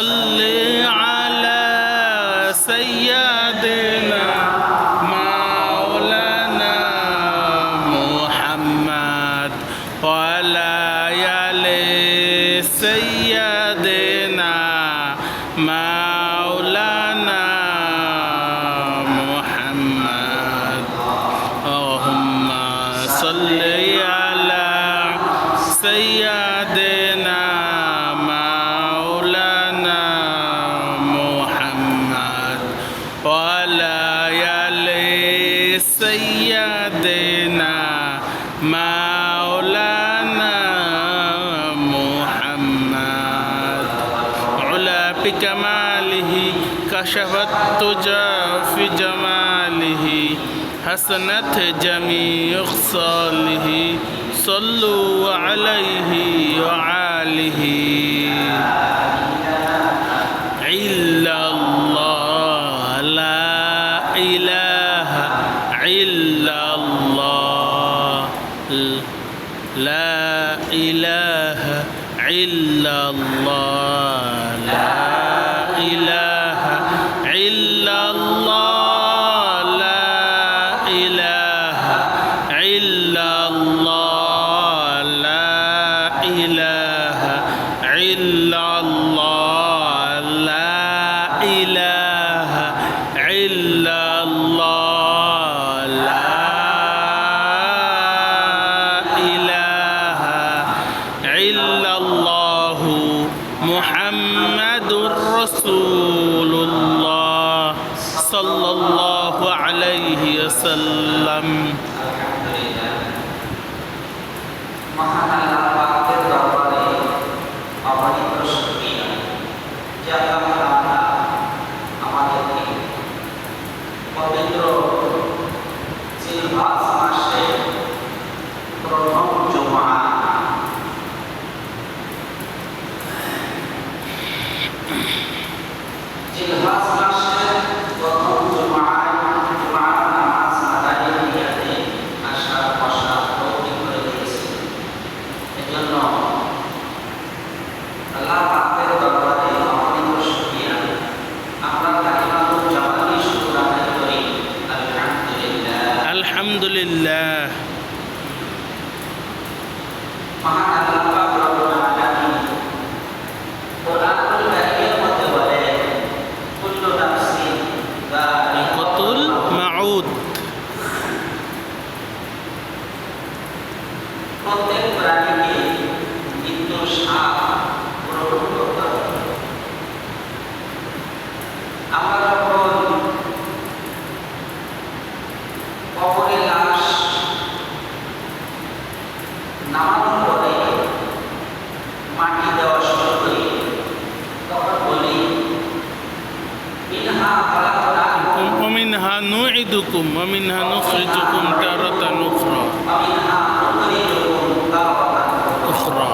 صل على سيدنا مولانا محمد وعلى آل سيدنا مولانا محمد اللهم صل على سيدنا سيدنا مولانا محمد علا بكماله كشفت تجا في جماله حسنت جميع خصاله صلوا عليه وعاله إلا الله لا إله إلا الله لا إله إلا الله لا إله إلا الله لا إله إلا الله لا إله إلا الله لا إله إلا الله إلا الله محمد رسول الله صلى الله عليه وسلم Allah আমরা যখন কবরে লাশ নামানোর পরে মাটি দেওয়া শুরু করি, তখন বলি মিনহা খালাকনাকুম ومنها نعيدكم ومنها نخرجكم تارة أخرى ومنহা নুখরিজুকুম তারাতান أخرى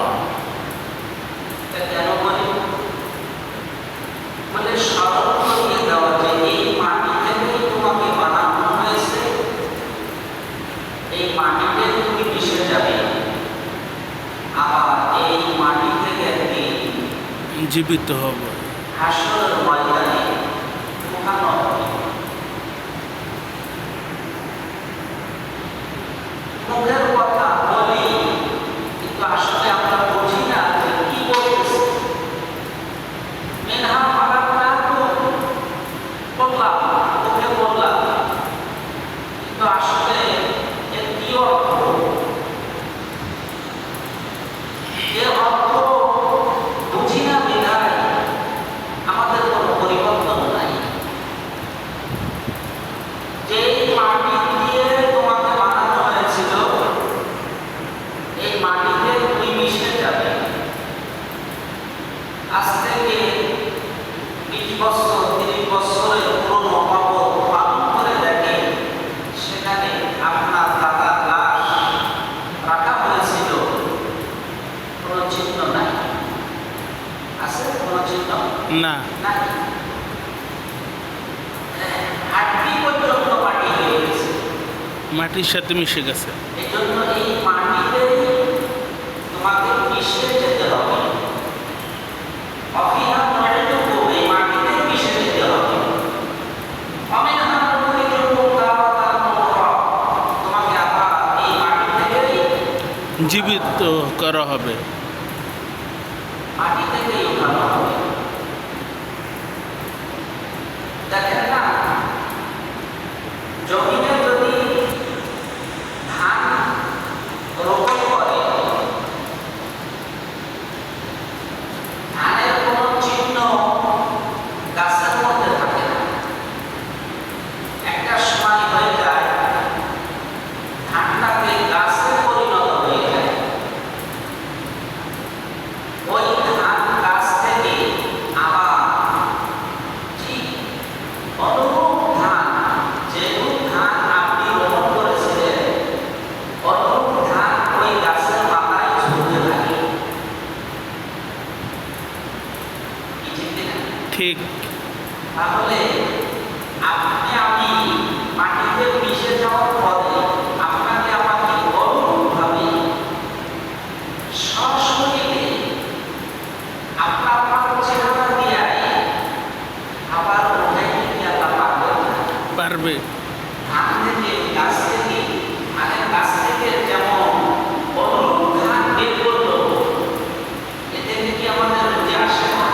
এটা কেন বলি? বলে স্মরণ করিয়ে দেওয়া যে এই মাটি থেকেই তোমাকে বানানো হয়েছে, এই মাটিতে তুমি মিশে যাবে, আবার এই মাটি থেকে একদিন জীবিত হব। হাসরের ময়দানে উঠানো হবে। মুখের কথা বলি, কিন্তু আসলে আমরা বুঝি না যে কি বলতেছে। মিনহা খালাকনাকুম বললাম, মুখে বললাম, কিন্তু আসলে এর কি অর্থ? এর অর্থ বুঝি না বিধায় আমাদের কোনো পরিবর্তন নাই। যে মাটি দিয়ে তোমাকে বানানো হয়েছিল, এই মাটিতে তুমি মিশে যাবে। আজ থেকে 20 বছর 30 বছরের পুরনো খবর পালন করে দেখে, সেখানে আপনার দাদার লাশ রাখা হয়েছিল, কোনো চিহ্ন নাই। আছে কোনো চিহ্ন না, নাই। হাড্ডি পর্যন্ত মাটি হয়ে গেছে। মাটির সাথে মিশে গেছে। এই জন্য এই মাটিতে তোমাকে মিশে যেতে হবে। অফিহা নুইদুকুম, এই মাটিতে মিশে যেতে হবে। অমিনহা নুখরিজুকুম তারাতান উখরা, তোমাকে আবার এই মাটি থেকেই জীবিত করা হবে। মাটি থেকেই উঠানো হবে। দেখেন না, জমিনে যদি ধান রোপণ করে, ধানের কোনো চিহ্ন গাছের মধ্যে থাকে না। একটা সময় হয়ে যায়, ধানটাকে গাছে পরিণত হয়ে যায়। ওই ধান গাছ থেকে আবার ঠিক অনুরূপ ধান, যেরূপ ধান আপনি রোপণ করেছিলেন, অনুরূপ ধান ওই গাছের মাথায় ঝুলতে থাকে। কি ঠিক কিনা? ঠিক। তাহলে আপনি আমি মাটিতে মিশে যাওয়ার পরে আপনাকে আমাকে অনুরূপভাবে সশরীরে আপনার আমার চেহারা দিয়ে আবার উঠাইতে কি আল্লাহ পারবেন না? পারবে। ধান থেকে, গাছ থেকে, ধানের গাছ থেকে যেমন অনুরূপ ধান বের করলো, এ থেকে কি আমাদের বুঝে আসে না?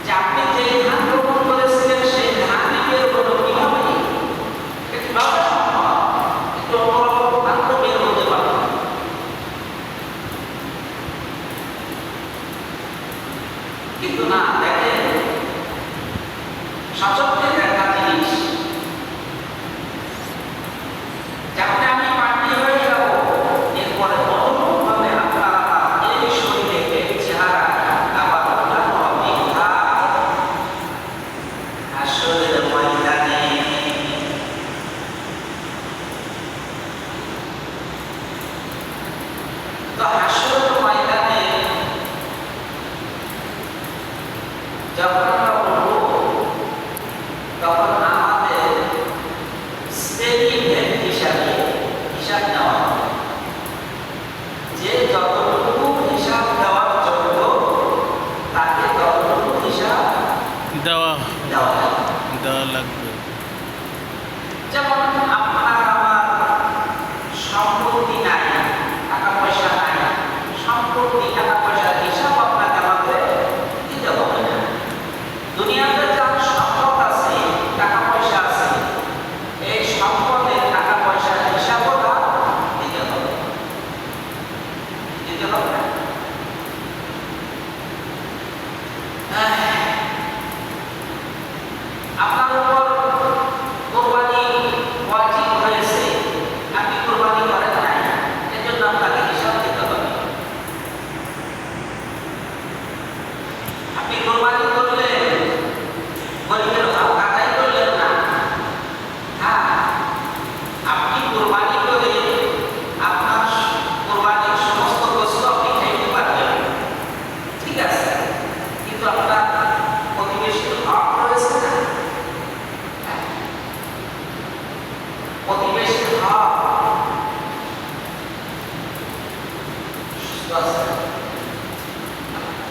যে আপনি যে ধান রোপণ করেছিলেন, সেই ধানই বের হলো কিভাবে? এটা কিভাবে সম্ভব? একটু অন্যরকম ধান তো বের হতে পারে না। কিন্তু না, দেখেন, সচক্ষে দেখা জিনিস, যাতে আমি মাটি হয়ে যাব, এরপরে অনুরূপভাবে আপনার এই শরীরে, এই চেহারা আবার উঠানো হবে হাসরের ময়দানে। তো হাসরের ময়দানে যখন আমরা উঠব,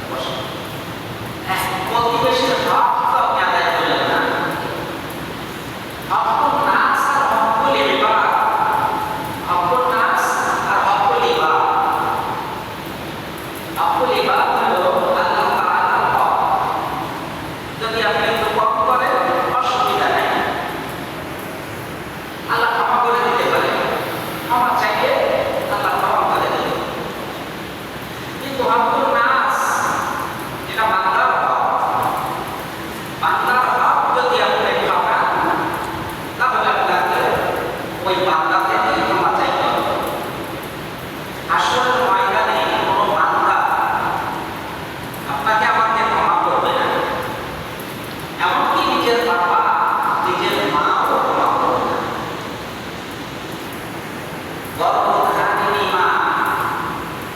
বসো। প্রতিবেশীর হক তো আপনি আদায় করলেন না। হকুন নাস আর হকুল ইবাদ, হকুন নাস আর হকুল ইবাদ। হকুল ইবাদ হলো আল্লাহ তাআলার হক। যদি আপনি একটু কম করেন অসুবিধা নেই, আল্লাহ ক্ষমা করে দিতে পারে। ক্ষমা চাইলে আল্লাহ ক্ষমা করে দেবে। কিন্তু হকুন নাস এটা বান্দার হক। বান্দার হক যদি আপনি ঠকান তাহলে আপনাকে ওই বান্দা থেকেই ক্ষমা চাইতে হবে। আসরের ময়দানে কোনো বান্দা আপনাকে আমাকে ক্ষমা করবে না, এমনকি নিজের বাবা নিজের মাও ক্ষমা করবে না। গর্ভধারিণী মা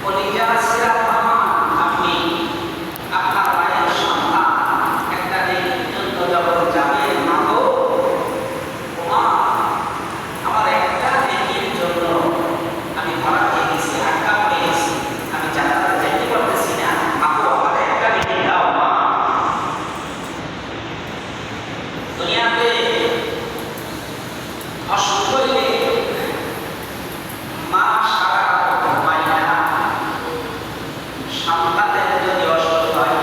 কলিজা সিরাত মা, আপনি আপনার মায়ের সন্তান একটা নেকির জন্য যখন যাবে, মা গো, ও মা, আমার একটা নেকির জন্য আমি ধরা খেয়ে গেছি, আটকা পড়ে গেছি, আমি জান্নাতে যাইতে পারতেছি না, মা গো, আমার একটা নেকি দাও মা। দুনিয়াতে অসুখ হইলে মা সারা রাত ঘুমায় না। সন্তানের যদি অসুখ হয়,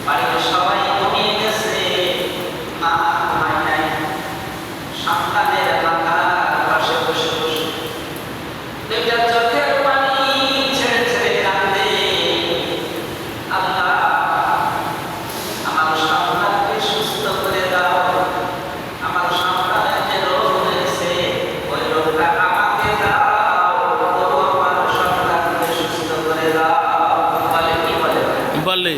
বাড়ির সবাই ঘুমিয়ে গেছে, মা ঘুমায় নাই, সন্তানের মাথার পাশে বসে বসে দুইটা চোখের পানি ছেড়ে ছেড়ে কাঁদে, আল্লাহ আমার সন্তানকে সুস্থ করে দাও, আমার সন্তানের যে রোগ হয়েছে ওই রোগটা আমাকে দাও, তবু আমার সন্তানকে সুস্থ করে দাও। বলে কি বলে? বলে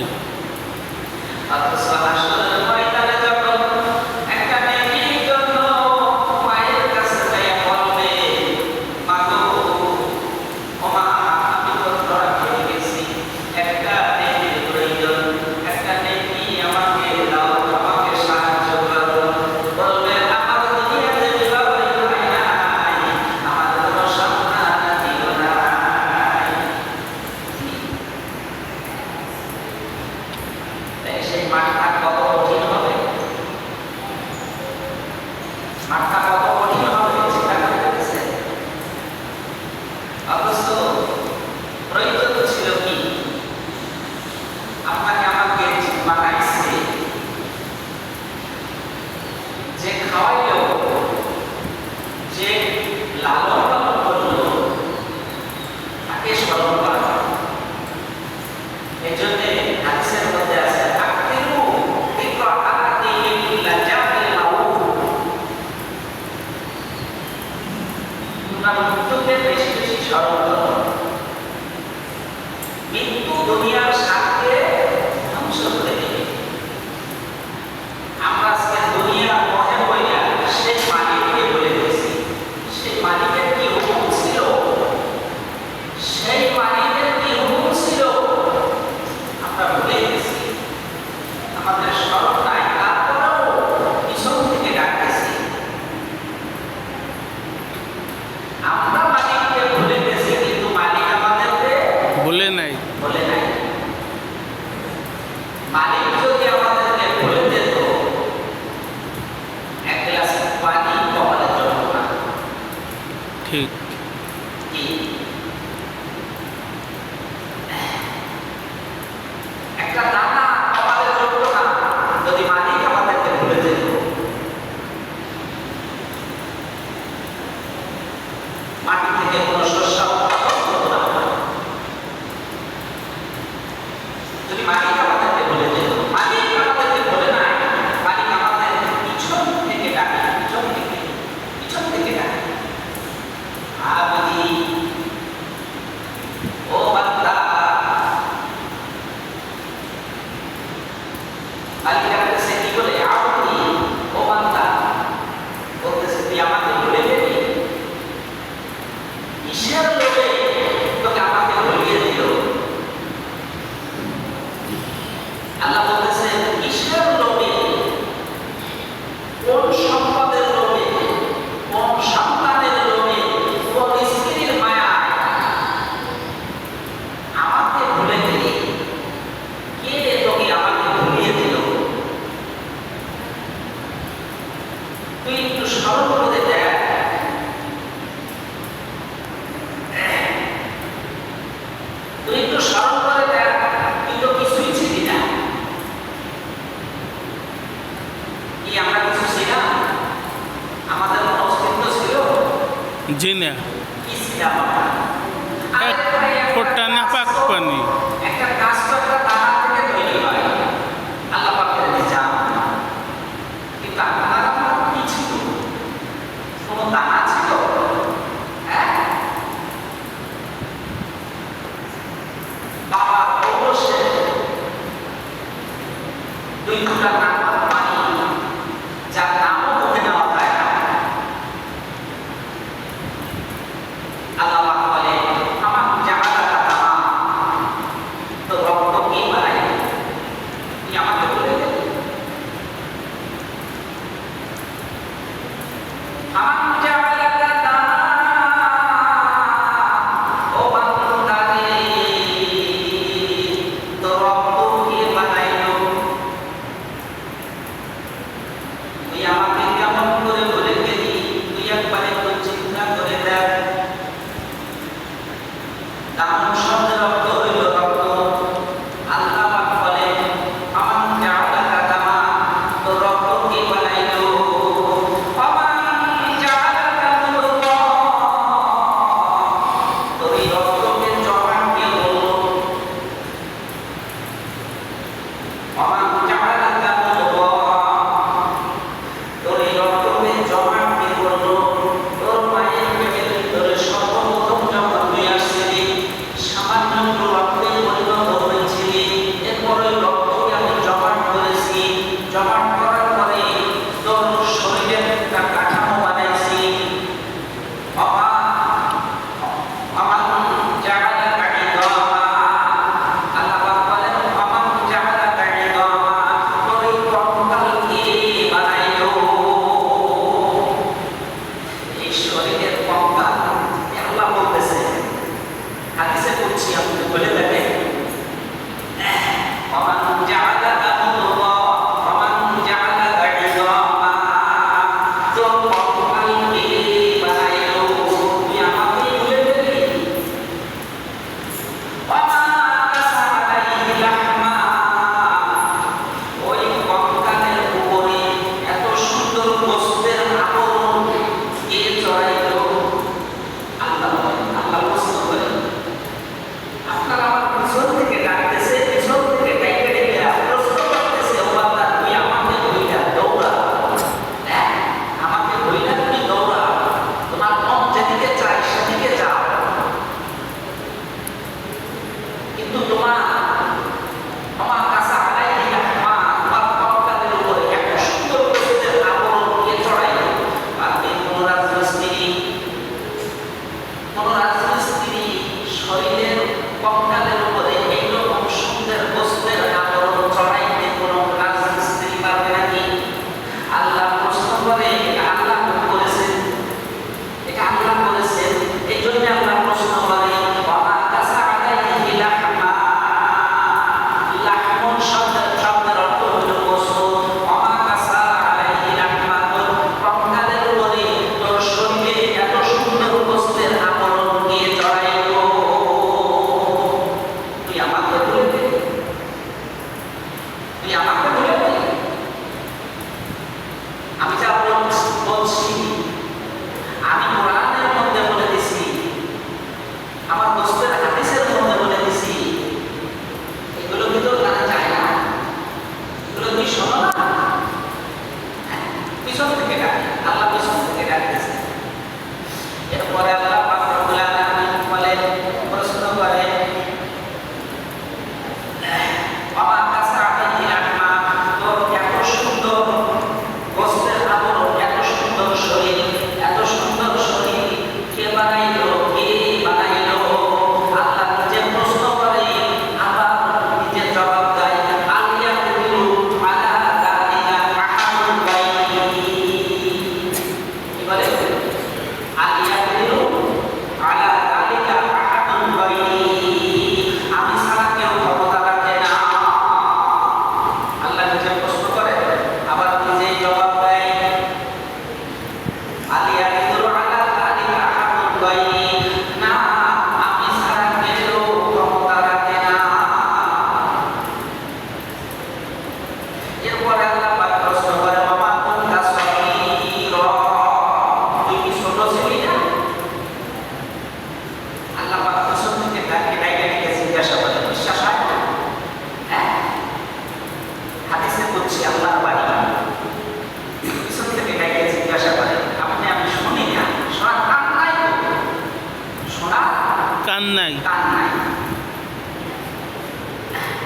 অথচ আসরের ময়দানে যখন একটা নেকির জন্য মায়ের কাছে গিয়ে বলবে, মা গো, ও মা, আমি তো ধরা খেয়ে গেছি, একটা নেকির প্রয়োজন, একটা নেকি আমাকে দাও, আমাকে সাহায্য করো। বলবে, আমার দুনিয়াতে বিবাহ হয় নাই, আমার কোনো সন্তানাদিও নাই। তাই সেই মাঠটা কত কঠিন হবে, মাঠটা কত কঠিন হবে চিন্তা করে দেখেছেন? অথচ প্রয়োজন ছিল কি? আপনাকে আমাকে বানাইছে, যে খাওয়াইলো, যে লালন পালন করলো, তাকে স্মরণ করা। এই জন্য হাদিসের মধ্যে আছে, আকতিরু যিকরা আহাদিহিম লাজাতিল মাউত। তোমরা মৃত্যুকে বেশি বেশি স্মরণ করো। মৃত্যু দুনিয়ার স্বার্থে ধ্বংস করে দেবে। আমরা আজকে দুনিয়ার মহে বইয়া সেই মালিককে বলে দিয়েছি। সেই মালিকের কি হুকুম ছিল? সেই মালিকের কি হুকুম ছিল আমরা ভুলে গেছি। আমাদের স্মরণ নাই, তারপরেও পিছন থেকে ডাকতেছি। আমরা মালিককে ভুলে গেছি, কিন্তু মালিক আমাদেরকে বলে নাই। বলে নাই। জি না, কি ছিল ওটা? এক ফোঁটা নাপাক পানি। একটা গাছ তো একটা দানা থেকে তৈরি হয়, আল্লাহ পাকের নিজাম। কিন্তু আপনার আমার কি ছিল? কোনো দানা ছিল? হ্যাঁ, বাবা অবশ্যই দুই ফোঁটা নাপাক পানি, যার নামও মুখে নেওয়া যায় না,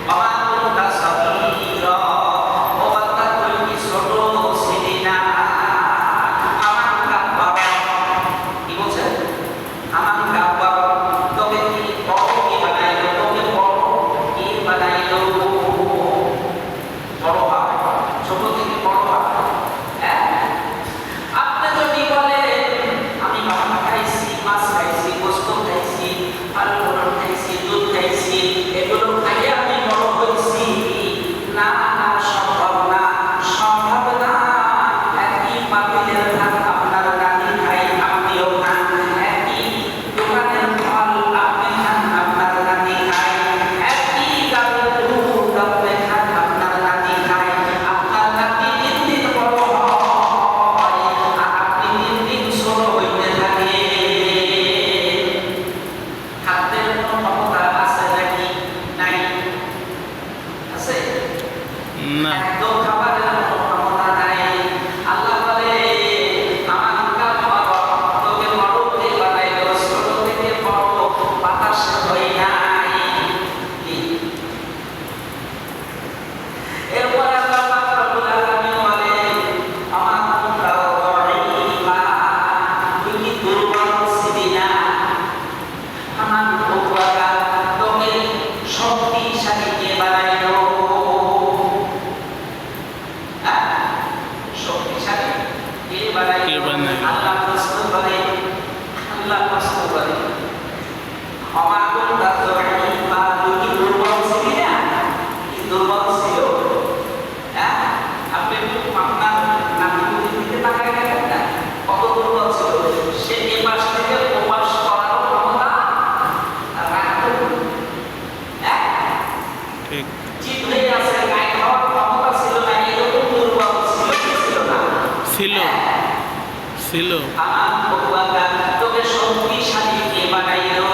বাবা কোনটা সাবিরা ও বান্দা তুই কি ছোট ছিলি না আমার কাব্বা কি বলছেন আমার কাব্বা তোকে কি বড় কি বানাইলো তোকে বড় কি বানাইলো বড় হয় ছোট থেকে বড় হয় হ্যাঁ আপনি যদি বলেন আমি ভাত খাইছি মাছ খাইছি গোশত খাইছি আলু খাইছি দুধ খাইছি এগুলো খাইয়ে আমি বড় হয়েছি না না সম্ভব না সম্ভব না একই পাতিলের ভাত আপনার নানি খাই আপনিও খান একই দোকানের ফল আপনি খান আপনার নানি খায় একই গাছের দুধ আপনি খান আপনার নানি খায় আপনার নাতি দিন দিন বড় হয় আর আপনি দিন দিন ছোট হইতে থাকে খাদ্যের কোনো ক্ষমতা আছে নাকি নাই আছে না একদম খাবারের কোনো ক্ষমতা নাই আল্লাহ বলে আমার কাব্বা তোকে বড় কে বানাইলো ছোট থেকে বড় বাতাস হই নাই কি এরপর আল্লাহ পাক রব্বুল আলামিন বলে আমার তোমরা দাঈফা তুই কি দুর্বল ছিলি না আমার বউরা তোকে শক্তিশালী কে বানাইলো শক্তিশালী কে বানাইলো কে বানাইলো? আল্লাহ প্রশ্ন করে আমার তোমরা দাঈফা তুই কি দুর্বল ছিলি না কি দুর্বল ছিল হ্যাঁ আপনি একটু আপনার নাতির দিকে তাকায় দেখেন না কত দুর্বল ছিল সে এ পাশ থেকে ও পাশ করার ক্ষমতা রাখতো হ্যাঁ ঠিক চিত হয়ে আছে গায়ে খাওয়ার ক্ষমতা ছিল না এরকম দুর্বল ছিল কি ছিল না ছিল ছিল আমার বউরা তোকে শক্তিশালী কে বানাইলো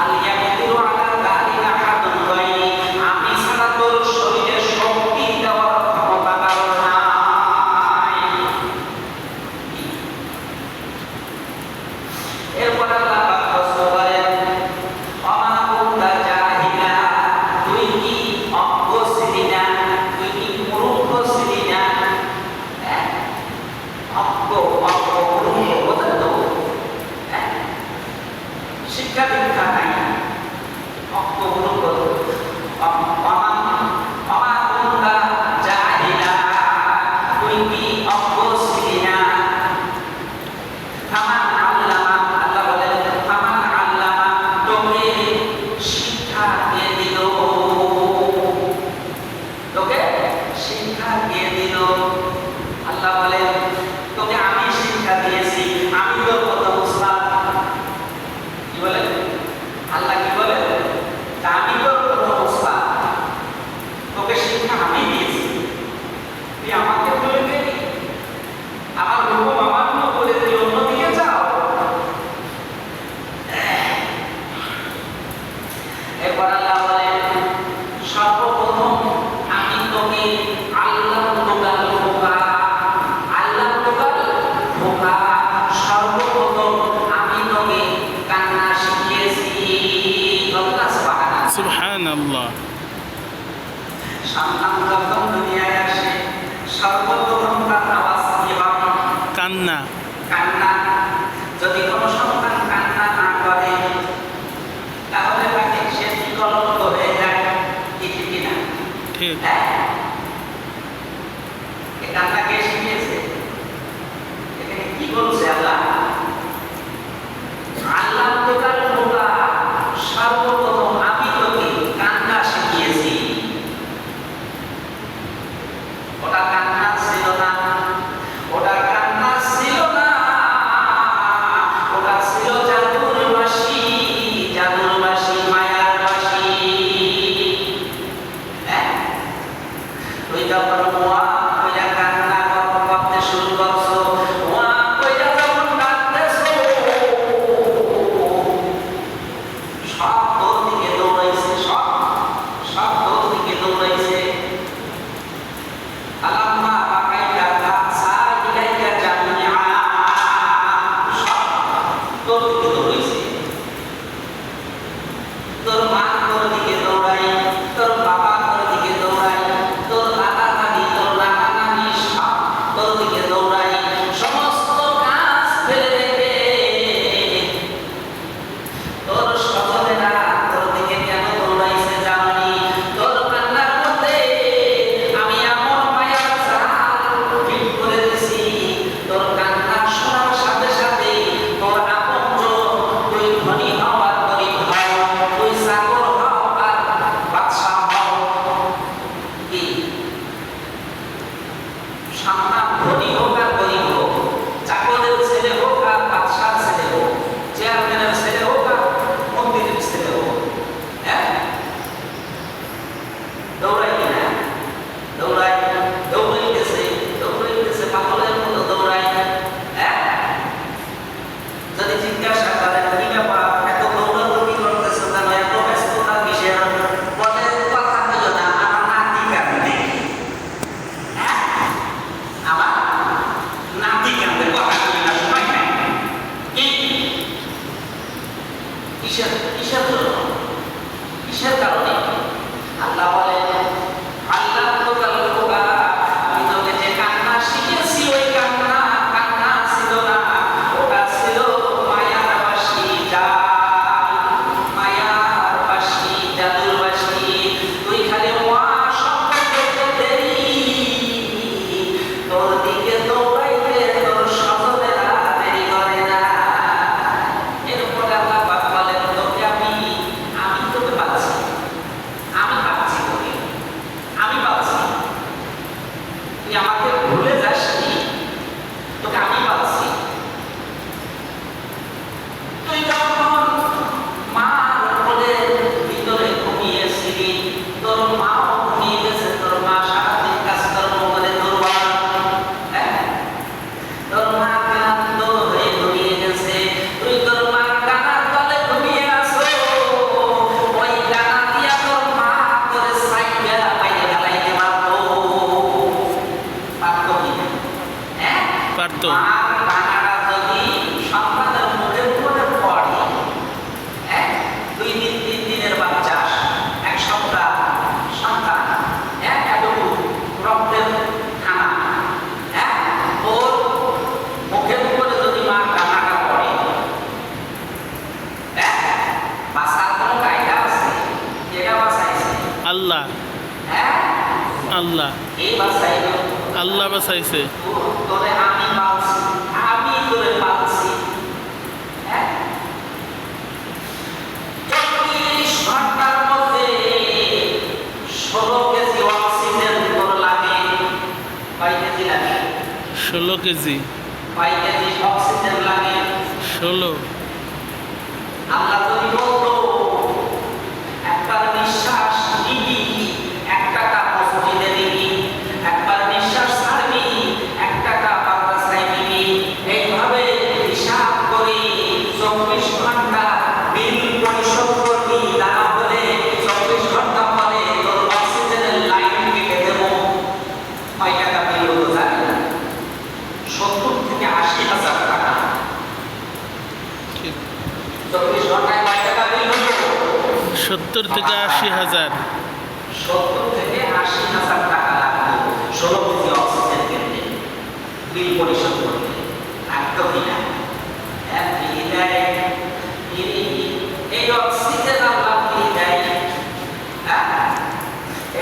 আলিয়া কেতিরু আলা যালিকা আহাদুন গায়রি আমি ছাড়া তোর শরীরে শক্তি দেওয়ার ক্ষমতা কারো নাই এরপর আল্লাহ পাক প্রশ্ন করেন অমা কুনতা জাহিলা তুই কি অজ্ঞ ছিলি না তুই কি মূর্খ ছিলি না হ্যাঁ অজ্ঞ মূর্খ বোঝেন তো হ্যাঁ শিক্ষা দীক্ষা নাই অজ্ঞ মূর্খ অমা কুনতা জাহিলা তুই কি অজ্ঞ ছিলি না ফামান আল্লামা আল্লাহ বলেন ফামান আল্লামা তোকে শিক্ষা দিয়ে দিল তোকে শিক্ষা দিয়ে দিল আল্লাহ বলেন তোকে আমি শিক্ষা দিয়েছি আমি তোর কথা বুঝলাম কি বলেন আল্লাহ কি বলেন তা আমি তোর কথা বুঝলাম তোকে শিক্ষা আমি দিয়েছি তুই আমাকে বলে দিবি আমার হুকুম অমান্য করে তুই অন্যদিকে যাও এরপর আল্লাহ বলেন সর্বপ্রথম আমি তোকে আল্লাহ ধোকা সর্বপ্রথম আমি তোকে কান্না শিখিয়েছি সুবহানাল্লাহ সন্তান যখন দুনিয়ায় আসে সর্বপ্রথম তার আওয়াজ কি হয় কান্না কান্না যদি কোনো সন্তান কান্না না করে তাহলে তাকে সে বিকল্প হয়ে যায় কি ঠিক কিনা ঠিক হ্যাঁ এ কান্না কে শিখিয়েছে এখানে কি বলছে আল্লাহ আল্লাহ তোকার বোকা সর্বপ্রথম আমি তোকে কান্না শিখিয়েছি ওটা কান্না ছিল না ওটা কান্না ছিল না ওটা ছিল জাদুর বাঁশি মায়ার বাঁশি হ্যাঁ তুই যখন ওয়া কইরা কান্না করতে শুরু করছো ওয়া কইরা যখন কাঁদতেছো সব তোর দিকে দৌড়াইছে সব তোর দিকে দৌড়াইছে আলাম্মা বাকাইতা কাসা ইলাইকা জামিআ সব তোর দিকে দৌড়াইছে তোর মা তোর কিসের জন্য, কিসের কারণে? আল্লাহ বলেন আল্লাহ তো কালুকা, আমি তোকে যে কান্না শিখেছি ওই কান্না ছিল না, ওটা ছিল মায়ার বাসি, মায়ার বাসি, জাদুর বাসি। তুই খালি মা শব্দ করতে দেরি, তোর দিকে দৌড়াইতে তোর স্বজনেরা দেরি করে না। এরপর আল্লাহ পাক বলেন তোকে আমি তোকে পাচ্ছি, আমি পাচ্ছি তোকে, আমি পাচ্ছি। তুই আমাকে ভুলে যাসনি, তোকে আমি পাচ্ছি। তুই যখন মার কোলের ভিতরে ঘুমিয়েছিলি, তোর মাও ঘুমিয়ে গেছে, তোর মা সারাদিন কাজকর্ম করে দুর্বল, হ্যাঁ, তোর মা ক্লান্ত হয়ে ঘুমিয়ে গেছে, তুই তোর মার কানার তলে ঘুমিয়ে আছো। ওই কানা দিয়া তোর মা তোরে সাইয়া বাইরে ঢালাইতে পারতো, পারতো কি? হ্যাঁ, পারতো। মার কানাটা যদি সন্তানের মুখের উপরে পড়ে, হ্যাঁ, 2 দিন 3 দিনের বাচ্চা, 1 সপ্তাহ সন্তান, হ্যাঁ, এতটুকু রক্তের খানা, হ্যাঁ, ওর মুখের উপরে যদি মার কান্নাটা পড়ে, হ্যাঁ, বাঁচার কোনো কায়দা আছে? যেটা বাঁচাইছে আল্লাহ, হ্যাঁ, আল্লাহ, এই বাঁচাইলো, আল্লাহ বাঁচাইছে। তোরে আমি পাচ্ছি, আমি তোরে পাচ্ছি, হ্যাঁ। 24 ঘন্টার মধ্যে 16 কেজি অক্সিজেন তোর লাগে। কয় কেজি লাগে? 16 কেজি। কয় কেজি অক্সিজেন লাগে? 16। আল্লাহ যদি বলতো একবার নিঃশ্বাস নিবি 1 টাকা মসজিদে দিবি, একবার নিঃশ্বাস ছাড়বি 1 টাকা মাদ্রাসায় দিবি, এইভাবে হিসাব করে 24 ঘন্টা বিল পরিশোধ করবি, তা না হলে 24 ঘন্টা পরে তোর অক্সিজেনের লাইন কেটে দেবো। কয় টাকা বিল হতো জানেন? 70 থেকে 80 হাজার টাকা। ঠিক। 24 ঘন্টায় কয় টাকা বিল হতো? 70 থেকে 80,000। 70 থেকে 80,000 টাকা লাগতো 16 কেজি অক্সিজেন কিনতে, বিল পরিশোধ করতে। লাগতো কিনা? হ্যাঁ, ফ্রি দেয়। এই অক্সিজেন আল্লাহ ফ্রি দেয়, হ্যাঁ।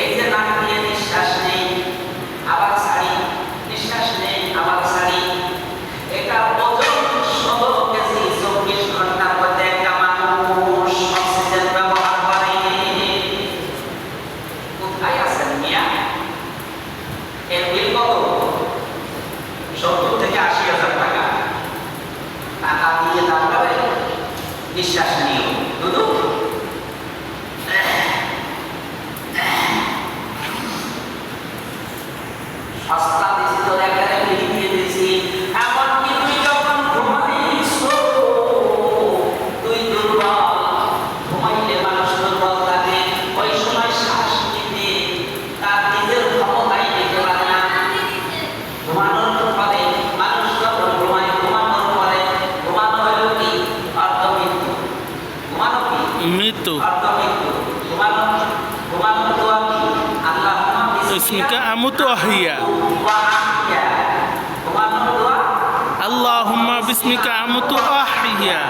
এই যে নাক দিয়ে নিঃশ্বাস নেই আবার ছাড়ি, নিঃশ্বাস নেই আবার ছাড়ি, এটা ওজন 16 কেজি। 24 ঘন্টার মধ্যে একটা মানুষ অক্সিজেন ব্যবহার করে। কোথায় আছেন মিয়া? এর বিল কত? 70 থেকে 80,000 টাকা। টাকা দিয়ে দাম পাবে, নিঃশ্বাস নিও দুদু। সস্তা দিছি তো এখানে ফ্রি দিয়ে দিছি। এমনকি তুই যখন ঘুমাইছ, তুই দুর্বল, ঘুমাইলে মানুষ দুর্বল থাকে, ওই সময় শ্বাস নিতে তার নিজের ক্ষমতাই নিতে পারে না। ঘুমানোর ফলে মানুষ যখন ঘুমায়, ঘুমানোর পরে ঘুমানো হলো কি? অর্ধমৃত্যু। ঘুমানো কি? মৃত্যু। অর্ধমৃত্যু। ঘুমানো দোয়া কি? আল্লাহুম্মা ইসমিকা আমুতু আহিয়া। ঘুমানোর দোয়া আল্লাহুম্মা বিসমিকা আমুতু আহিয়া।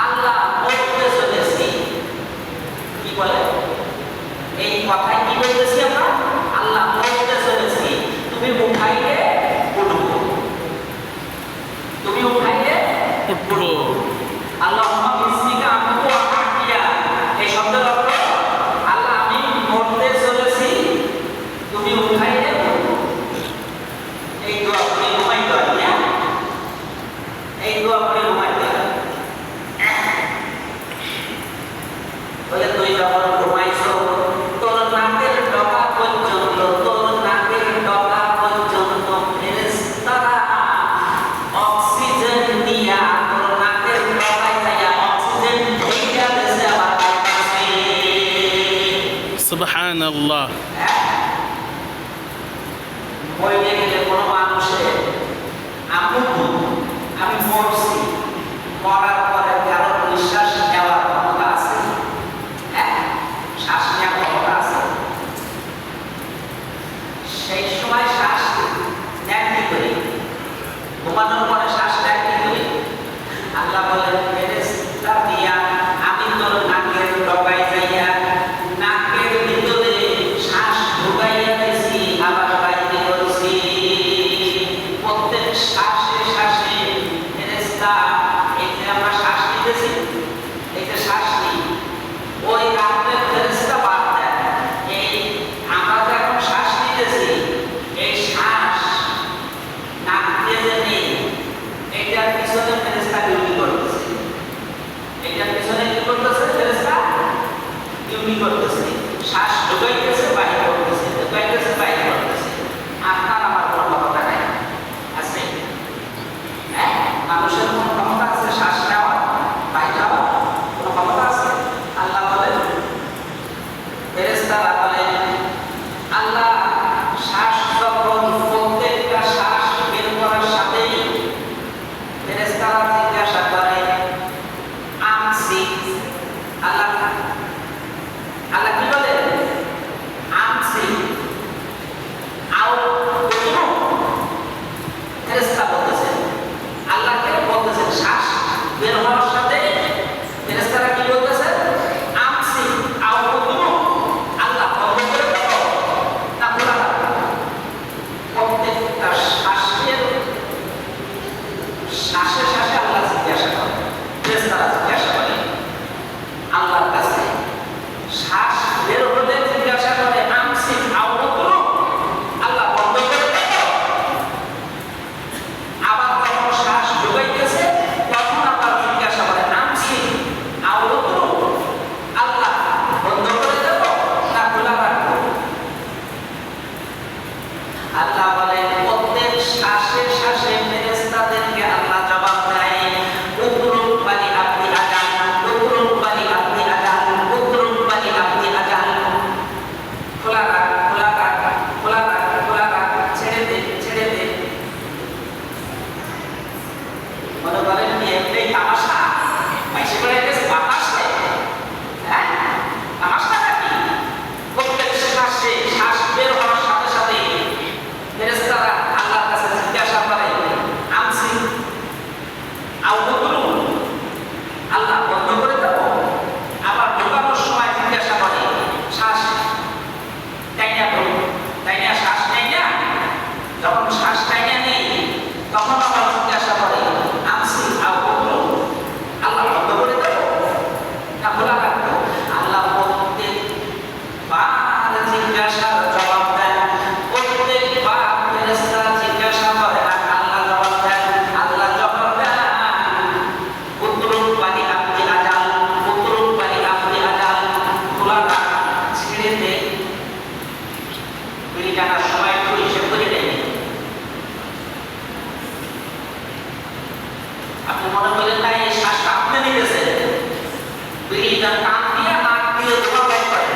আল্লাহ বলতে চলেছি, কি বলে? এই কথাই কি বলতেছি আমরা? আল্লাহ বলতে চলেছি, তুমি উঠাইলে উঠবো, তুমি উঠাইলে উঠবো। আল্লাহুম্মা বিসমিকা আমুতু আহিয়া, এই শব্দের অর্থ আল্লাহ আমি মরতে চলেছি, তুমি উঠাইলে উঠবো। এই দোয়া করে ঘুমাইতে হয়, এই দোয়া করে ঘুমাইতে হয়। বলে তুই যখন ঘুমাইছো, তোর নাকের ডগা পর্যন্ত, তোর নাকের ডগা পর্যন্ত ফেরেশতারা অক্সিজেন দিয়া তোর নাকের ডগায় যাইয়া অক্সিজেন ঢেইকা দেশে আবার পাইতাছে। সুবহানাল্লাহ। মরে গেলে কোনো মানুষের আমি মরছি, মরার পরে কারো নিঃশ্বাস নেওয়ার ক্ষমতা আল্লাহ আল্লাহ কি বলেন আমসি আও কোনো ফেরেশতা বলতেছেন আল্লাহকে বলতেছেন শ্বাস বের হওয়ার সাথে ফেরেশতারা কি বলতেছেন আমসি আও কোনো আল্লাহ বন্ধ করে দাও না খোলা রাখো প্রত্যেকটা শ্বাসে শ্বাসে আল্লাহ জিজ্ঞাসা করে ফেরেশতারা জিজ্ঞাসা করে আল্লাহর কাছে শ্বাস বের হলে জিজ্ঞাসা করে আমসি আও কোনো আল্লাহ বন্ধ করে দাও আবার যখন শ্বাস ঢুকাইতেছে তখন আবার জিজ্ঞাসা করে আমসি আও কোনো আল্লাহ বন্ধ করে দেব না খোলা রাখবো আল্লাহ বলেন প্রত্যেক শ্বাসে শ্বাসে ফেরেশতাদেরকে আল্লাহ জবাব দেয় উকরুম বালি আপনি আজান উকরুম বালি আপনি আজান উকরুম বালি আপনি আজান খোলা রাখ খোলা রাখ খোলা রাখ খোলা রাখ ছেড়ে দে ছেড়ে দে মনে করেন কি এমনি তামাশা পয়সা করে গেছে বাতাস হ্যাঁ তামাশা নাকি প্রত্যেক শ্বাসে শ্বাস বের হওয়ার সাথে সাথে ফেরেশতারা আল্লাহর কাছে জিজ্ঞাসা করে আমসি আও কোনো আল্লাহ বন্ধ করে দেব আবার ঢোকানোর সময় জিজ্ঞাসা করে শ্বাস টাইনা করো টাইনা শ্বাস টাইনা যখন শ্বাস টাইনা নেই তখন আবার জিজ্ঞাসা করে আমসি আও কোনো আল্লাহ বন্ধ করে দেব না খোলা রাখবো আল্লাহ প্রত্যেক বার জিজ্ঞাসার জবাব দেন প্রত্যেকবার ফেরেশতা জিজ্ঞাসা করে আর আল্লাহ জবাব দেন আল্লাহ জবাব দেন উত্তরুম বালি আপনি আজাল উত্তরুম বালি আপনি আজাল খোলা রাখ ছেড়ে দে বিড়ি টানার সময় একটু হিসেব করে নেই আপনি মনে করেন না এই শ্বাসটা আপনি নিতেছেন বিড়িটা টান দিয়ে নাক দিয়ে ধোঁয়া বাইর করেন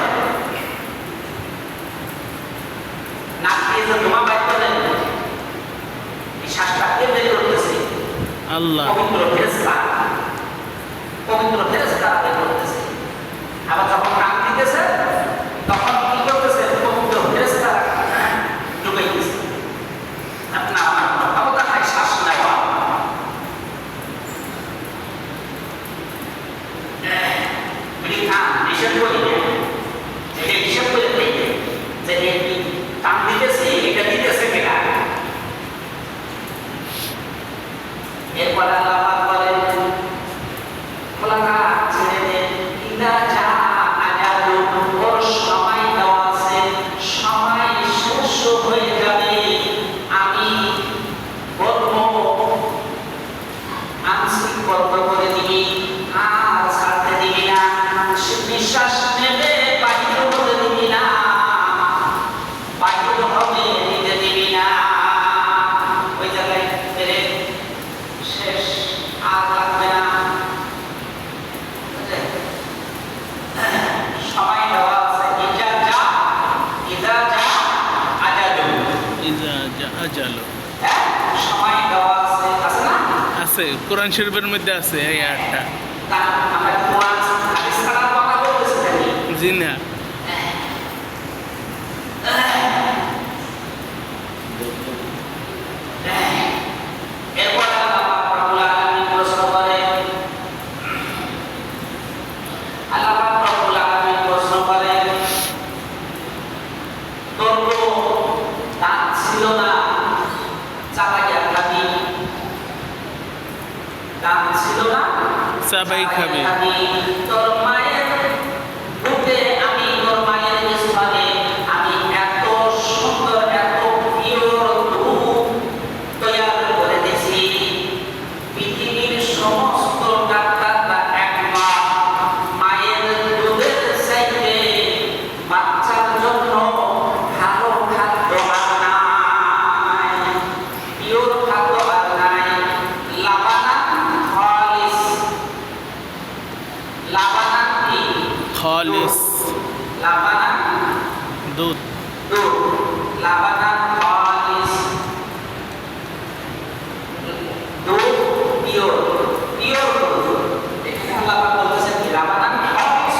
নাক দিয়ে যে ধোঁয়া বাইর করেন এই শ্বাসটা কে বের করতেছে আল্লাহ পবিত্র ফেরেশতা বের করতেছে আবার যখন টান দিতেছে তখন কি করতেছে পবিত্র ফেরেশতা ঢুকাইতেছে আপনার আমার ক্ষমতা নাই শ্বাস নেওয়া হিসাব করি হিসাব করে নেই যে টান দিতেছি এটা দিতেছে কিনা এরপর আল্লাহ পাক বলেন খোলা রাখ ছেড়ে দে ইদা যা আজালু ওর সময় দেওয়া আছে সময় শেষ হয়ে যাবে আমি বলবো আংশিক বন্ধ করে দিবি আর ছাড়তে দিবি না নিঃশ্বাস নেবে বাহির করে দিবি না বাহির হবে নিতে দিবি না ওই জায়গায় ফেরে শেষ আর লাগবে না সময় দেওয়া আছে ইজা যা আজালু ইজা যা আজালু সময় দেওয়া আছে আছে না আছে কোরআন শরীফের মধ্যে আছে এই আয়াতটা তা আমরা কোরআন হাদিস ছাড়া কথা বলতেছি নাকি জি না এরপর আল্লাহ রাব্বুল আলামিন প্রশ্ন করে আল্লাহ রাব্বুল আলামিন প্রশ্ন করে তোর তো দাঁত ছিল না চাবাইয়া খাবি দাঁত ছিল না চাবাই খাবে তোর মায়ের বুকে আমি তোর মায়ের স্তনে আমি এত সুন্দর এত পিওর দুধ তৈরি করে দিয়েছি পৃথিবীর সমস্ত ডাক্তাররা একমত মায়ের দুধের চাইতে বাচ্চার জন্য ভালো খাদ্য আর নাই পিওর খাদ্য আর নাই লাবানা খালিস লাবানা কি খালিস লাবানা দুধ দুধ লাবানা খালিস দুধ পিওর পিওর দুধ এখানে আল্লাহ পাক বলতেছেন কি লাবানা খালিস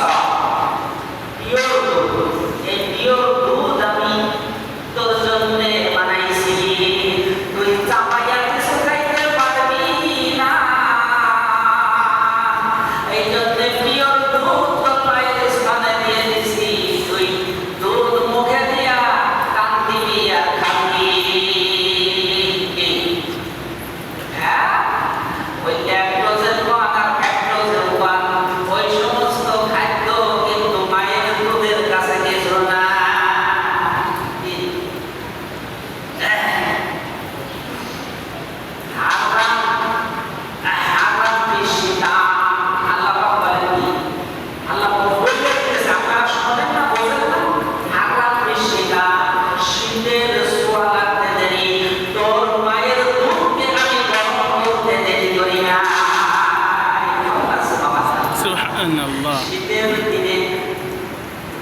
শীতের দিনে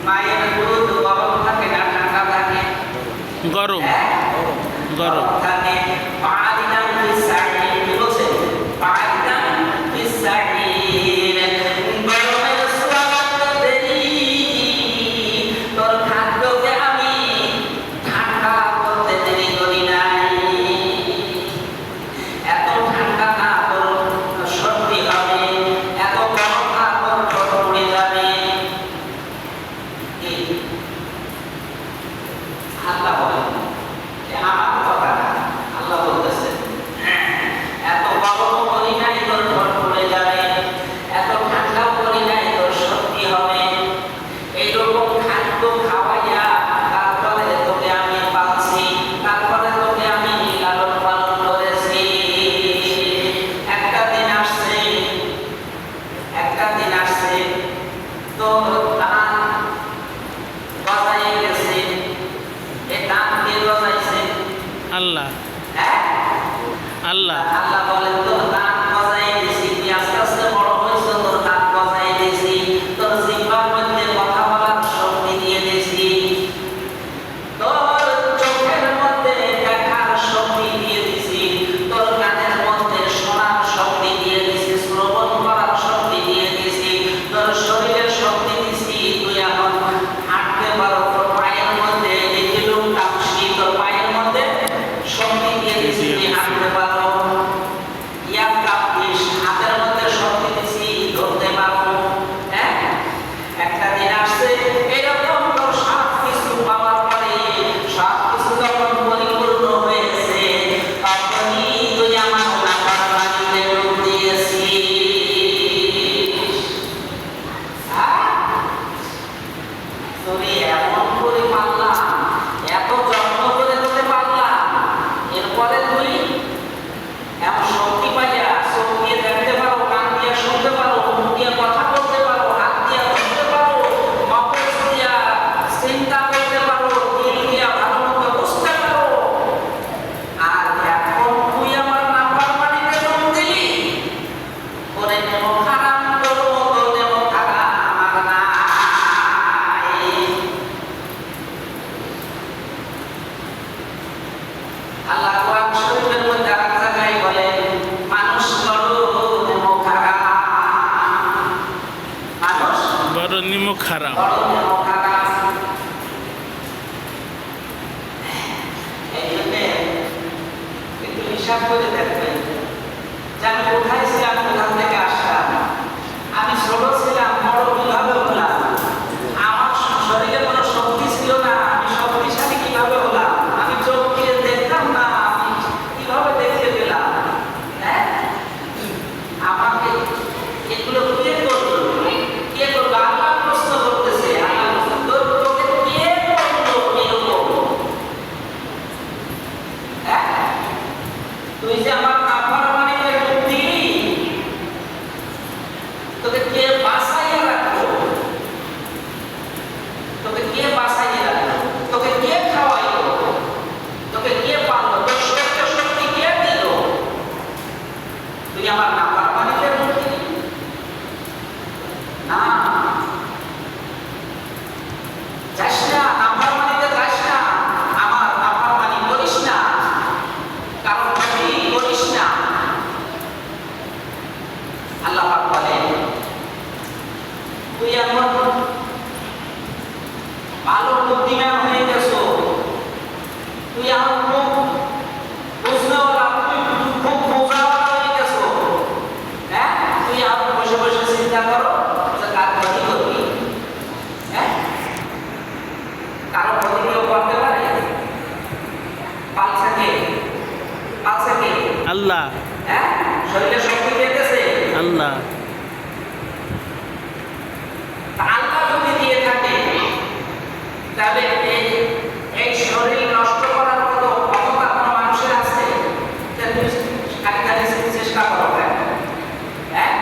পায়ের দুধ গরম থাকে না ঠান্ডা থাকে? গরম হ্যাঁ? গরম থাকে। পাদিনাম ফিসাইর, কি বলছে? পাদিনাম ফিসাইর, গরমের সোয়াদ দেরি, তোর খাদ্যকে আমি ঠান্ডা করতে দেরি করি নাই। এত ঠান্ডা না তোর সর্দি হবে, এত গরম না তোর ঠোঁট পুড়ে যাবে। কি? আল্লাহ বলেন, এ আমার কথা না, আল্লাহ বলতেছেন। এত গরম করি নাই তোর ঠোঁট পুড়ে যাবে, এত ঠান্ডাও করি নাই তোর সর্দি হবে। এইরকম খাদ্য খাওয়াইয়া তারপরে তোকে আমি পালছি, তারপরে তোকে আমি লালন পালন করেছি। একটা দিন আসছে, একটা দিন আসছে তোর দান গজায় গেছে। এ দান কে গজাইছে? আল্লাহ হ্যাঁ? আল্লাহ আল্লাহ বলেন তোর দাঁত গজায় দিয়েছি, তুই আস্তে আস্তে বড় হয়েছ, তোর দাঁত গজায় দিয়েছি, তোর জিহ্বার মধ্যে কথা বলার শক্তি দিয়ে দিয়েছি, তোর চোখের মধ্যে দেখার শক্তি দিয়ে দিয়েছি, তোর কানের মধ্যে শোনার শক্তি দিয়ে দিয়েছি, শ্রবণ করার শক্তি দিয়ে দিয়েছি, তোর শরীরের শক্তি দিয়েছি। তুই এখন হাঁটতে পারো, তোর পায়ের মধ্যে এগুলো কাঁপছি, তোর পায়ের মধ্যে শক্তি দিয়ে দিয়েছি, তুই হাঁটতে পারো। ইয়া কাঁপিস, হাতের মধ্যে শক্তি দিয়েছি, ধরতে পারো। হ্যাঁ? একটা দিন আসছে এরকম তোর সব কিছু পাওয়ার পরে, সব কিছু যখন পরিপূর্ণ হয়েছে, তখনই তুই আমার নাফরমানিতে ডুব দিয়েছিস। হ্যাঁ? তোরে এমন করে পারলাম, এত যত্ন করে তোকে পারলাম, এরপরে তুই এমন শক্তি পাইয়া চোখ দিয়ে দেখতে পারো, কান দিয়ে শুনতে পারো, মুখ দিয়ে কথা বলতে পারো, হাত দিয়ে ধরতে পারো, মগজ দিয়া চিন্তা করতে পারো, দিল দিয়া ভালো মতো বুঝতে পারো। আর এখন তুই আমার নাফরমানিতে ডুব দিলি, ওরে নেমো খারাপ তোর মতো নেমো খারাপ আমার নাই। আল্লাহ কোরআন শরীফের মধ্যে আরেক জায়গায় বলেন, মানুষ বড় নেমো খারাপ, মানুষ বড় নিমক খারাপ। বড় নেমো খারাপ। এই জন্য একটু হিসাব করে দেখবেন যে আমি কোথায় ছিলাম, কোথা থেকে আসলাম। আমি ছোট ছিলাম, বড় কিভাবে হলাম? আমার শরীরে কোনো শক্তি ছিল না, আমি শক্তিশালী কিভাবে হলাম? আমি চোখ দিয়ে দেখতাম না, আমি কিভাবে দেখতে পেলাম? হ্যাঁ? আমাকে এগুলো কে করলো? কে করলো? আল্লাহ প্রশ্ন করতেছে। আল্লাহ প্রশ্ন, তোকে কে করলো এরকম? হ্যাঁ? তুই যে আমার নাফরমানিতে ডুব দিলি, তোকে কে বাঁচাইয়া রাখলো? তোকে কে বাঁচাইয়া রাখলো? তোকে কে খাওয়াইলো? তোকে কে পাললো? তোর সত্য শক্তি কে দিল? তুই আমার নাফরমানিতে ডুব দিলি? না, যাস না, নাফরমানিতে যাস না, আমার নাফরমানি করিস না, কারণ ক্ষতি করিস না। আল্লাহ পাক বলেন, তুই এখন ভালো বুদ্ধিমান হয়ে গেছো, তুই এখন খুব বুঝনেওয়ালা, তুই খুব বোঝাওয়ালা হয়ে গেছো। হ্যাঁ? তুই এখন বসে বসে চিন্তা করো যে কার ক্ষতি করবি। হ্যাঁ? কারো ক্ষতি কেউ করতে পারে? পালছে কে? পালছে কে? আল্লাহ হ্যাঁ? শরীরে শক্তি পেতেছে আল্লাহ আল্লাহ যদি দিয়ে থাকে, তাহলে এই শরীর নষ্ট করার মতো ক্ষমতা কোনো মানুষের আছে? তুমি খালি খালি চেষ্টা করো। হ্যাঁ?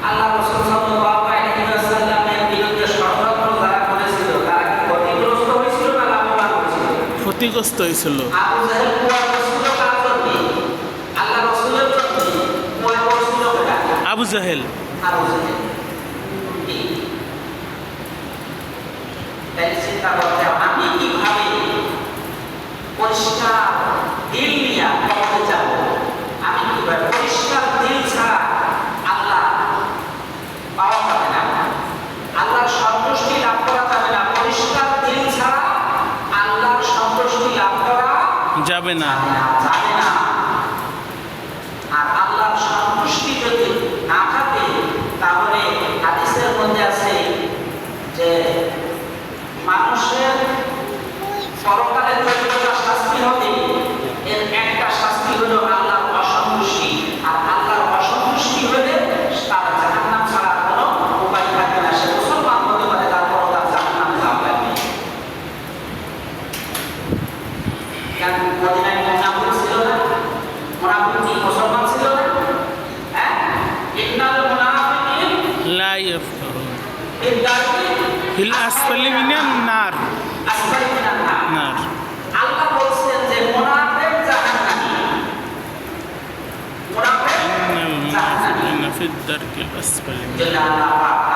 আল্লাহ রাসূল সাল্লাল্লাহু আলাইহি ওয়াসাল্লামের বিরুদ্ধে ষড়যন্ত্র যারা করেছিল, তারা কি ক্ষতিগ্রস্ত হয়েছিল না লাভবান হয়েছিল? ক্ষতিগ্রস্ত হয়েছিল। আবু জাহেল কুয়া করছিল কার জন্য? আল্লাহ রাসূলের জন্য। কুয়া করছিল কার? আবু জাহেল। আবু জাহেল। কি? না। যাবে না। আর আল্লাহর সন্তুষ্টি যদি না থাকে তাহলে হাদিসের মধ্যে আছে যে মানুষের পরকালে যতটা শাস্তি হবে এর একটা শাস্তি হলো আল্লাহর অসন্তুষ্টি, আর আল্লাহর অসন্তুষ্টি হলে তার জাহান্নাম ছাড়া কোনো উপায় থাকবে না। সে মুসলমান হতে পারে, তারপরও তার জাহান্নামে যাওয়া লাগবে। কারণ মদিনায় মুনাফিক ছিল না? মুনাফিক কি মুসলমান ছিল না? হ্যাঁ, ইন্নাল মুনাফিকিন লা ইয়াফকাহুন ফিদ দারকি ফিল আসফালি মিনান নার। আসফালি মিনান নার। নার। আল্লাহ বলছেন যে মুনাফিক জাহান্নামী, মুনাফিক ইন্নাল জাহান্নামী। মুনাফিকিনা ফিদ দারকিল আসফালি মিনান যেটা আল্লাহ পাক